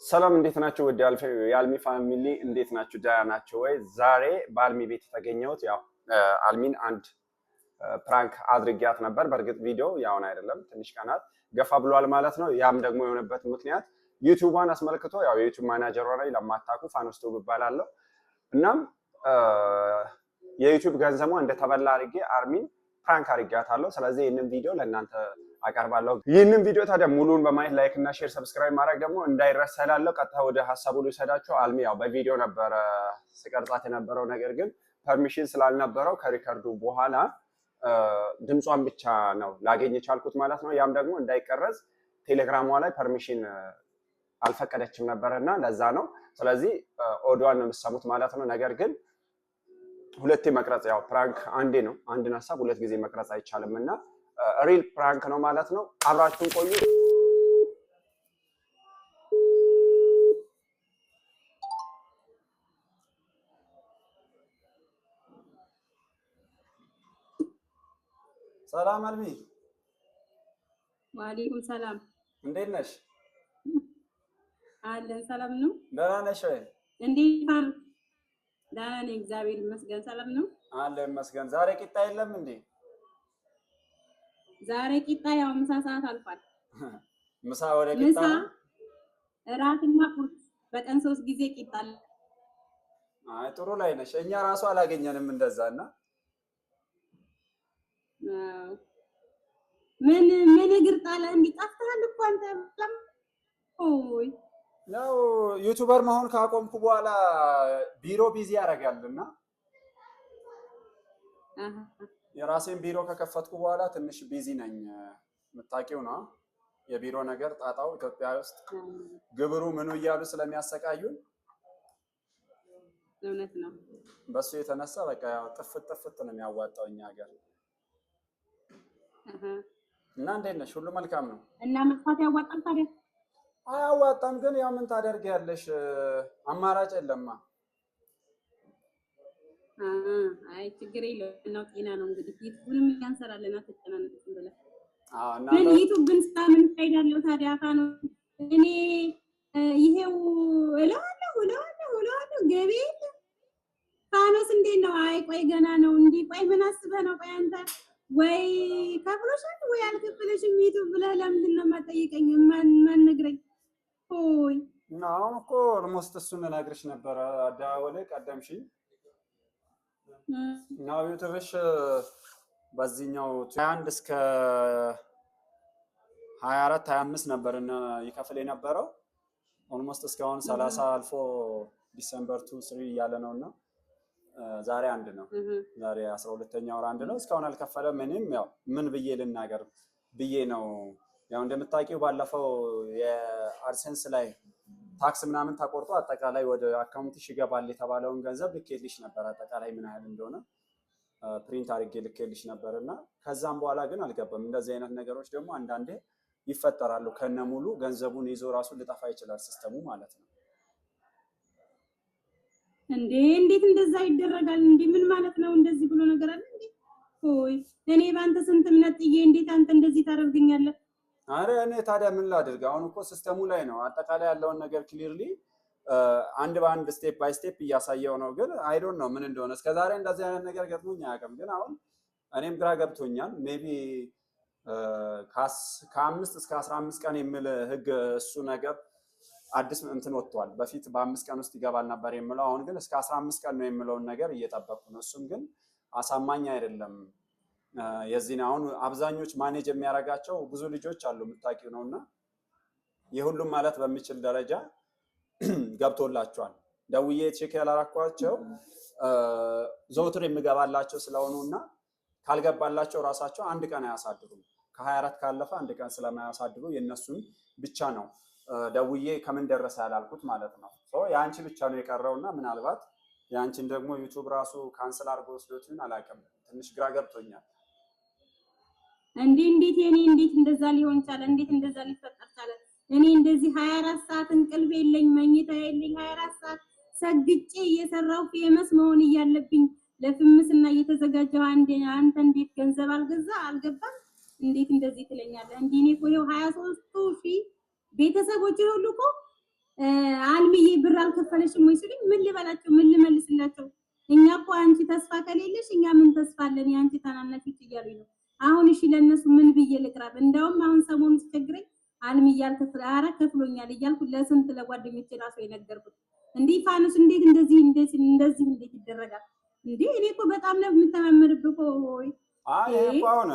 ሰላም እንዴት ናችሁ? ወዲ የአልሚ ፋሚሊ እንዴት ናችሁ? ደህና ናችሁ ወይ? ዛሬ በአልሚ ቤት የተገኘሁት ያው አልሚን አንድ ፕራንክ አድርጊያት ነበር። በእርግጥ ቪዲዮ ያውን አይደለም ትንሽ ቀናት ገፋ ብሏል ማለት ነው። ያም ደግሞ የሆነበት ምክንያት ዩቲዩብን አስመልክቶ ያው የዩቲዩብ ማናጀር ሆነ ለማታውቁ ፋኖስ ቱብ እባላለሁ። እናም የዩቲዩብ ገንዘቧ እንደተበላ አድርጌ አልሚን ፕራንክ አድርጊያታለሁ። ስለዚህ ይህንን ቪዲዮ ለእናንተ አቀርባለሁ። ይህንን ቪዲዮ ታዲያ ሙሉን በማየት ላይክ እና ሼር ሰብስክራይብ ማድረግ ደግሞ እንዳይረሳ እላለሁ። ቀጥታ ወደ ሀሳቡ ልውሰዳችሁ። አልሚ ያው በቪዲዮ ነበረ ስቀርጻት የነበረው፣ ነገር ግን ፐርሚሽን ስላልነበረው ከሪከርዱ በኋላ ድምጿን ብቻ ነው ላገኝ የቻልኩት ማለት ነው። ያም ደግሞ እንዳይቀረጽ ቴሌግራሟ ላይ ፐርሚሽን አልፈቀደችም ነበረና ለዛ ነው። ስለዚህ ኦዲዮን ነው የምትሰሙት ማለት ነው። ነገር ግን ሁለቴ መቅረጽ ያው ፕራንክ አንዴ ነው፣ አንድን ሀሳብ ሁለት ጊዜ መቅረጽ አይቻልም እና ሪል ፕራንክ ነው ማለት ነው። አብራችሁን ቆዩ። ሰላም አልሚ። ወአለይኩም ሰላም። እንዴት ነሽ? አለን። ሰላም ነው። ደህና ነሽ ወይ? እንዴት ነው? ደህና ነኝ እግዚአብሔር ይመስገን። ሰላም ነው አለ ይመስገን። ዛሬ ቂጣ የለም እንዴ? ዛሬ ቂጣ ያው ምሳ ሰዓት አልፏል። ምሳ ወደ ቂጣ ነው። እራትና ቁርስ በቀን 3 ጊዜ ቂጣ አለ። አይ ጥሩ ላይ ነሽ። እኛ ራሱ አላገኘንም እንደዛና ምን እግር ጣለ እንዲጣፍታል እኮ አንተ ኦይ ነው ዩቲዩበር መሆን ካቆምኩ በኋላ ቢሮ ቢዚ ያደርጋልና የራሴን ቢሮ ከከፈትኩ በኋላ ትንሽ ቢዚ ነኝ። የምታውቂው ነው የቢሮ ነገር ጣጣው ኢትዮጵያ ውስጥ ግብሩ ምኑ እያሉ ስለሚያሰቃዩን እውነት ነው። በሱ የተነሳ በቃ ያው ጥፍት ነው የሚያዋጣው እኛ ሀገር። እና እንዴት ነሽ? ሁሉ መልካም ነው? እና መጥፋት ያዋጣል ታዲያ? አያዋጣም፣ ግን ያው ምን ታደርጊያለሽ? አማራጭ የለማ። አይ ችግር የለውም ነው ጤና ነው እንግዲህ ዩቲዩብንም ያንሰራልና ተጨናነቅ ብለ እና ግን ዩቲዩብ ግን ምን ፋይዳለው ታዲያ? ካኑ እኔ ይሄው እለዋለሁ ገቢ ካኖስ እንዴት ነው? አይ ቆይ ገና ነው እንዴ? ቆይ ምን አስበህ ነው? ቆይ አንተ ወይ ከፍሎሻል ወይ አልከፈለሽም ዩቲዩብ ብለህ ለምንድን ነው የማጠይቀኝ? ማን ነግረኝ? ሆይ ነው እኮ ኦልሞስት እሱን ነግርሽ ነበር አዳወለ ቀደምሽኝ ነው ዩቲዩብሽ በዚህኛው 21 እስከ 24 25 ነበርና ይከፍል የነበረው ኦልሞስት እስካሁን 30 አልፎ ዲሴምበር 2 3 እያለ ነውና ዛሬ አንድ ነው። ዛሬ 12ኛው ወር አንድ ነው። እስካሁን አልከፈለ ምንም። ያው ምን ብዬ ልናገር ብዬ ነው። ያው እንደምታውቂው ባለፈው የአድሰንስ ላይ ታክስ ምናምን ተቆርጦ አጠቃላይ ወደ አካውንትሽ ይገባል የተባለውን ገንዘብ ልኬልሽ ነበር። አጠቃላይ ምን ያህል እንደሆነ ፕሪንት አድርጌ ልኬልሽ ነበርና ከዛም በኋላ ግን አልገባም። እንደዚህ አይነት ነገሮች ደግሞ አንዳንዴ ይፈጠራሉ። ከነሙሉ ገንዘቡን ይዞ ራሱ ሊጠፋ ይችላል ሲስተሙ ማለት ነው። እንዴት እንደዛ ይደረጋል እንዴ? ምን ማለት ነው? እንደዚህ ብሎ ነገር አለ እንዴ? ሆይ እኔ ባንተ ስንት እምነት ጥዬ እንዴት አንተ እንደዚህ ታደርገኛለህ? አረ እኔ ታዲያ ምን ላድርግ? አሁን እኮ ሲስተሙ ላይ ነው አጠቃላይ ያለውን ነገር ክሊርሊ አንድ በአንድ ስቴፕ ባይ ስቴፕ እያሳየው ነው። ግን አይ ዶንት ኖ ምን እንደሆነ እስከዛሬ እንደዚህ አይነት ነገር ገጥሞኝ አያውቅም። ግን አሁን እኔም ግራ ገብቶኛል። ሜቢ ከ5 እስከ 15 ቀን የሚል ህግ እሱ ነገር አዲስ እንትን ወጥቷል። በፊት በ5 ቀን ውስጥ ይገባል ነበር የሚለው፣ አሁን ግን እስከ 15 ቀን ነው የሚለውን ነገር እየጠበቁ ነው። እሱም ግን አሳማኝ አይደለም። የዚህ አሁን አብዛኞች ማኔጅ የሚያደርጋቸው ብዙ ልጆች አሉ የምታውቂው ነውና የሁሉም ማለት በሚችል ደረጃ ገብቶላቸዋል። ደውዬ ቼክ ያላራኳቸው ዘውትር የሚገባላቸው ስለሆኑና ካልገባላቸው ራሳቸው አንድ ቀን አያሳድሩም። ከ24 ካለፈ አንድ ቀን ስለማያሳድሩ የነሱን ብቻ ነው ደውዬ ከምን ደረሰ ያላልኩት ማለት ነው። ያንቺ ብቻ ነው የቀረውና ምናልባት ያንቺን ደግሞ ዩቲዩብ ራሱ ካንሰል አድርጎ ወስዶትን አላውቅም። ትንሽ ግራ ገብቶኛል። እንዴት እንደዛ ሊሆን ቻለ? እንዴት እንደዛ ሊፈጠር ቻለ? እኔ እንደዚህ 24 ሰዓት እንቅልፍ የለኝ መኝታ የለኝ 24 ሰዓት ሰግጬ እየሰራሁ ፌመስ መሆን እያለብኝ ለፍምስና እየተዘጋጀው አንተ እንዴት ገንዘብ አልገባም? እንዴት እንደዚህ ትለኛለህ? እንዴ እኔ እኮ 23,000 ቤተሰቦች ሁሉ እኮ አልሚዬ ብር አልከፈለሽም ወይ ሲሉኝ ምን ልበላቸው? ምን ልመልስላቸው? እኛ እኮ አንቺ ተስፋ ከሌለሽ እኛ ምን ተስፋ አለን? የአንቺ ታናናሾች እያሉኝ ነው። አሁን እሺ ለነሱ ምን ብዬ ልቅረብ? እንደውም አሁን ሰሞኑን ሲቸግረኝ አልሚዬ ኧረ ከፍሎኛል እያልኩ ለስንት ለጓደኞቼ ራሱ የነገርኩት። እንዲህ ፋኑስ እንዴት እንደዚህ እንዴት ይደረጋል እንዴ? እኔ እኮ በጣም ነው የምተማመንብህ እኮ። አይ እኮ አሁን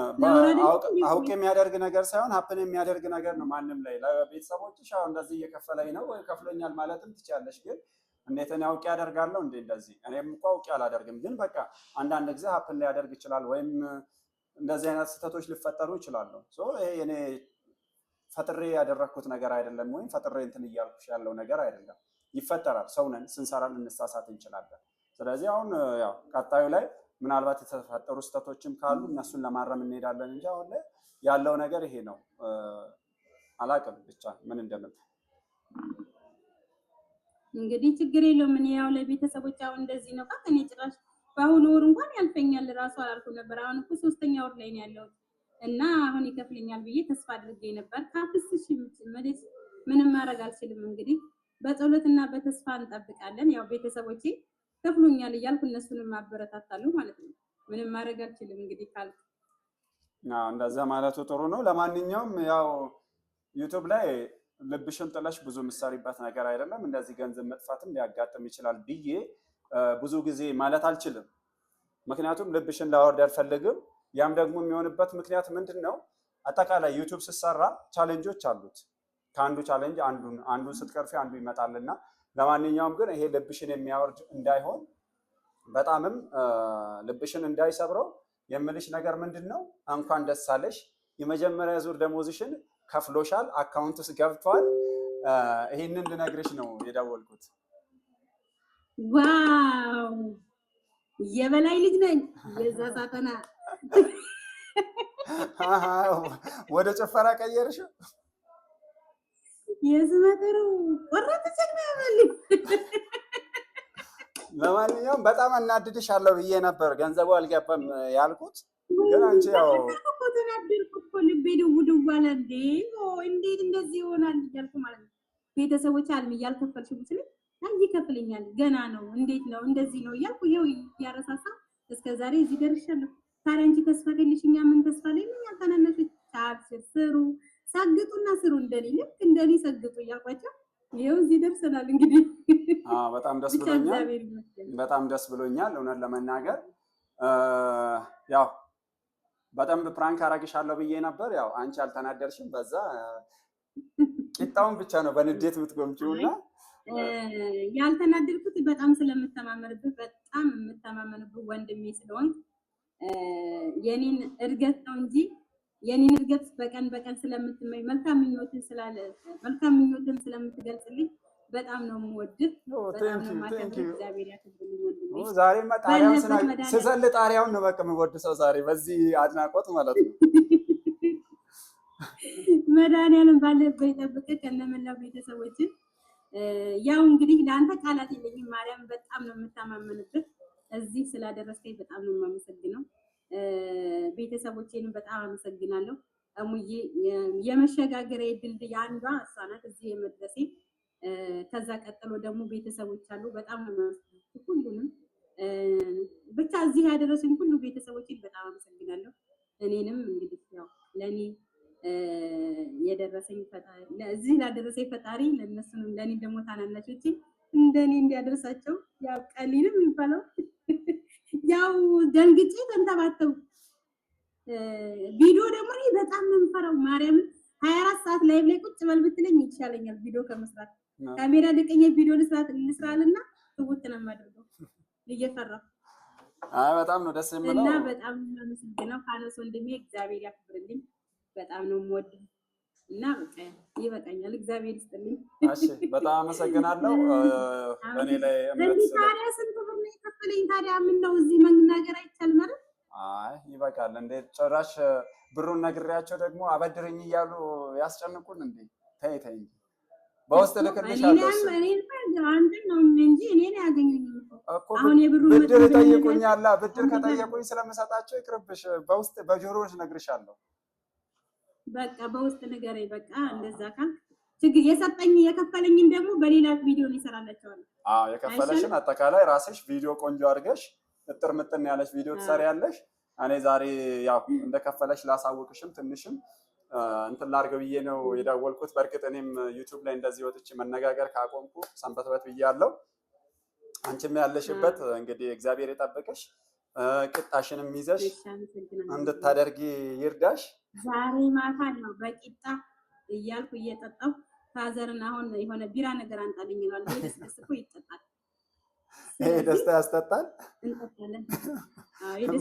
አውቄ የሚያደርግ ነገር ሳይሆን ሀፕን የሚያደርግ ነገር ነው። ማንም ላይ ለቤተሰቦችሽ አሁን እንደዚህ እየከፈለኝ ነው ወይ ከፍሎኛል ማለትም ትችያለሽ። ግን እንዴት እኔ አውቄ ያደርጋለሁ እንዴ? እንደዚህ እኔም እኮ አውቄ አላደርግም። ግን በቃ አንዳንድ ጊዜ ሀፕን ሊያደርግ ይችላል፣ ወይም እንደዚህ አይነት ስህተቶች ሊፈጠሩ ይችላሉ። ይሄ እኔ ፈጥሬ ያደረግኩት ነገር አይደለም፣ ወይም ፈጥሬ እንትን እያልኩሽ ያለው ነገር አይደለም። ይፈጠራል። ሰው ነን፣ ስንሰራ ልንሳሳት እንችላለን። ስለዚህ አሁን ያው ቀጣዩ ላይ ምናልባት የተፈጠሩ ስህተቶችም ካሉ እነሱን ለማረም እንሄዳለን እንጂ አሁን ላይ ያለው ነገር ይሄ ነው። አላቅም ብቻ ምን እንደምን እንግዲህ ችግር የለውም። እኔ ያው ለቤተሰቦች አሁን እንደዚህ ነው እኔ ጭራሽ በአሁኑ ወር እንኳን ያልፈኛል ራሱ አላልኩም ነበር። አሁን እኮ 3ኛ ወር ላይ ነው ያለሁት እና አሁን ይከፍለኛል ብዬ ተስፋ አድርጌ ነበር። ካፍስሽ ምንም ማድረግ አልችልም። እንግዲህ በጸሎትና በተስፋ እንጠብቃለን። ያው ቤተሰቦቼ ከፍሎኛል እያልኩ እነሱንም ማበረታታለሁ ማለት ነው። ምንም ማድረግ አልችልም እንግዲህ ካልኩ እንደዛ ማለቱ ጥሩ ነው። ለማንኛውም ያው ዩቲዩብ ላይ ልብሽን ጥለሽ ብዙ ምሳሪበት ነገር አይደለም። እንደዚህ ገንዘብ መጥፋትም ሊያጋጥም ይችላል ብዬ ብዙ ጊዜ ማለት አልችልም። ምክንያቱም ልብሽን ላወርድ አልፈልግም። ያም ደግሞ የሚሆንበት ምክንያት ምንድን ነው? አጠቃላይ ዩቲዩብ ሲሰራ ቻሌንጆች አሉት። ከአንዱ ቻሌንጅ አንዱን ስትቀርፊ አንዱ ይመጣልና ለማንኛውም ግን ይሄ ልብሽን የሚያወርድ እንዳይሆን በጣምም ልብሽን እንዳይሰብረው የምልሽ ነገር ምንድን ነው? እንኳን ደስ አለሽ። የመጀመሪያ ዙር ደሞዝሽን ከፍሎሻል፣ አካውንት ውስጥ ገብቷል። ይሄንን ልነግርሽ ነው የደወልኩት። ዋው የበላይ ልጅ ነኝ። የዛ ሳተና ወደ ጭፈራ ቀየርሽው። የስመጥሩ ቆራጥ ቸግናል። ለማንኛውም በጣም እናድድሻለሁ ብዬ ነበር ገንዘቡ አልገባም ያልኩት፣ ግን አንቺ ያው ተናደድኩ እኮ ልቤ ድው ድው አለ። እንዴት እንደዚህ ይሆናል እያልኩ ማለት ነው። ቤተሰቦች አልሚ እያልከፈልሽ ምስል ይከፍለኛል ገና ነው እንዴት ነው እንደዚህ ነው እያልኩ ይኸው እያረሳሳ እስከ ዛሬ እዚህ ደርሻለሁ። ታዲያ አንቺ ተስፋ ከሌለሽ እኛ ምን ተስፋ ላይ ምን ያልተናነሽ? ስሩ ሰግጡና ስሩ፣ እንደኔ ልክ እንደኔ ሰግጡ እያልኳቸው ይኸው እዚህ ደርሰናል። እንግዲህ በጣም ደስ ብሎኛል፣ በጣም ደስ ብሎኛል። እውነት ለመናገር ያው በጣም ፕራንክ አረግሻለሁ ብዬ ነበር። ያው አንቺ አልተናደርሽም። በዛ ቂጣውን ብቻ ነው በንዴት የምትጎምጪውና ያልተናደድኩት በጣም ስለምተማመንብህ፣ በጣም የምተማመንብህ ወንድሜ ስለሆንክ የኔን እድገት ነው እንጂ የኔን እድገት በቀን በቀን ስለምትመኝ መልካም ምኞትን ስለምትገልጽልኝ በጣም ነው የምወድህ። በጣም ነው የማከብርህ። እግዚአብሔር ያክብርልኝ ወንድሜ። ዛሬ ጣሪያውን ስዘል ጣሪያውን ነው በቃ የምወድሰው ዛሬ በዚህ አድናቆት ማለት ነው። መድኃኒዓለም ባለበት ይጠብቅህ ከነመላው ቤተሰቦችን። ያው እንግዲህ ለአንተ ቃላት የለኝም። ማርያም በጣም ነው የምተማመንብህ። እዚህ ስላደረስከኝ በጣም ነው የማመሰግነው። ቤተሰቦቼንም በጣም አመሰግናለሁ። እሙዬ የመሸጋገሪያ ድልድይ አንዷ እሷ ናት እዚህ የመድረሴ። ከዛ ቀጥሎ ደግሞ ቤተሰቦች አሉ። በጣም ነው ሁሉንም ብቻ እዚህ ያደረሱኝ ሁሉ ቤተሰቦችን በጣም አመሰግናለሁ። እኔንም እንግዲህ ያው ለኔ የደረሰኝ ፈጣሪ ለዚህ ላደረሰኝ ፈጣሪ ለነሱም ለኔ ደግሞ ታናናሾቼ እንደኔ እንዲያደርሳቸው ያው ቀሊልም የሚባለው ያው ደንግጬ ተንተባተው ቪዲዮ ደግሞ እኔ በጣም ነው የምፈራው። ማርያምን 24 ሰዓት ላይቭ ላይ ቁጭ በል ብትለኝ ይሻለኛል ቪዲዮ ከመስራት። ካሜራ ደቀኝ ቪዲዮ ልስራልና ትውት ነው የማደርገው እየፈራሁ። በጣም ነው ደስ የሚለው እና በጣም አመሰግናለሁ። ፋኖስ ወንድሜ እግዚአብሔር ያክብርልኝ። በጣም ነው የምወድህ እና በቃ ይበቃኛል። እግዚአብሔር ይስጥልኝ። እሺ በጣም አመሰግናለሁ። በእኔ ላይ እምነት ታዲያ ስንት ብር ነው የከፈለኝ? ታዲያ ምን ነው እዚህ መናገር አይቻልም ማለት? አይ ይበቃል እንዴ! ጭራሽ ብሩን ነግሬያቸው ደግሞ አበድርኝ እያሉ ያስጨንቁን እንዴ! ተይ ተይ እንጂ በውስጥ ልክልሻለሁ። አንተን ነው እንጂ እኔን ያገኙኝ አሁን የብሩ ብድር ጠይቁኛል። ብድር ከጠየቁኝ ስለምሰጣቸው ይቅርብሽ። በውስጥ በጆሮሽ ነግርሻለሁ። በቃ በውስጥ ንገረኝ። በቃ እንደዛ ካልክ ችግር የሰጠኝ የከፈለኝን ደግሞ በሌላ ቪዲዮ እንሰራላችኋለን። የከፈለሽን አጠቃላይ ራስሽ ቪዲዮ ቆንጆ አድርገሽ እጥር ምጥን ያለሽ ቪዲዮ ትሰሪያለሽ። እኔ ዛሬ ያው እንደከፈለሽ ላሳውቅሽም ትንሽም እንትን ላድርገው ብዬ ነው የደወልኩት። በእርግጥ እኔም ዩቲዩብ ላይ እንደዚህ ወጥቼ መነጋገር ካቆምኩ ሰንበትበት ብያለሁ። አንቺም ያለሽበት እንግዲህ እግዚአብሔር ይጠብቅሽ፣ ቂጣሽንም ይዘሽ እንድታደርጊ ይርዳሽ። ዛሬ ማታ ነው በቂጣ እያልኩ እየጠጣሁ ፋዘርን አሁን የሆነ ቢራ ነገር አንጣልኝ ይላል። ደስ እኮ ይጠጣል። ይሄ ደስታ ያስጠጣል። እንጠጣለን።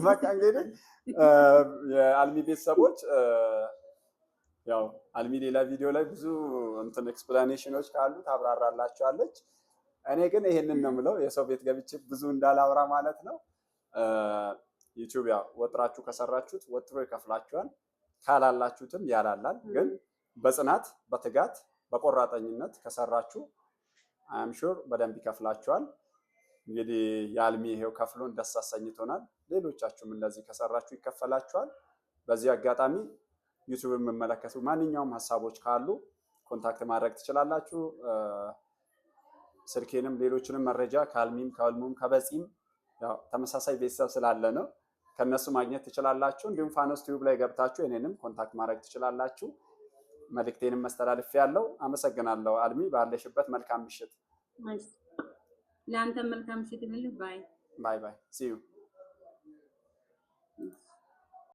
በቃ እንግዲህ የአልሚ ቤተሰቦች ያው አልሚ ሌላ ቪዲዮ ላይ ብዙ እንትን ኤክስፕላኔሽኖች ካሉ ታብራራላችኋለች። እኔ ግን ይሄንን ነው የምለው፣ የሰው ቤት ገብቼ ብዙ እንዳላወራ ማለት ነው። ዩቲዩብ ያው ወጥራችሁ ከሰራችሁት ወጥሮ ይከፍላችኋል፣ ካላላችሁትም ያላላል። ግን በጽናት በትጋት በቆራጠኝነት ከሰራችሁ አም ሹር በደንብ ይከፍላችኋል። እንግዲህ የአልሚ ይሄው ከፍሎን ደስ አሰኝቶናል። ሌሎቻችሁም እንደዚህ ከሰራችሁ ይከፈላችኋል። በዚህ አጋጣሚ ዩቲዩብ የምመለከቱ ማንኛውም ሀሳቦች ካሉ ኮንታክት ማድረግ ትችላላችሁ። ስልኬንም ሌሎችንም መረጃ ከአልሚም ከአልሙም ከበጺም ያው ተመሳሳይ ቤተሰብ ስላለ ነው ከነሱ ማግኘት ትችላላችሁ። እንዲሁም ፋኖስ ቲዩብ ላይ ገብታችሁ እኔንም ኮንታክት ማድረግ ትችላላችሁ። መልእክቴንም መስተላለፍ ያለው አመሰግናለሁ። አልሚ ባለሽበት መልካም ምሽት። ለአንተ መልካም ምሽት። ባይ ባይ። ሲ ዩ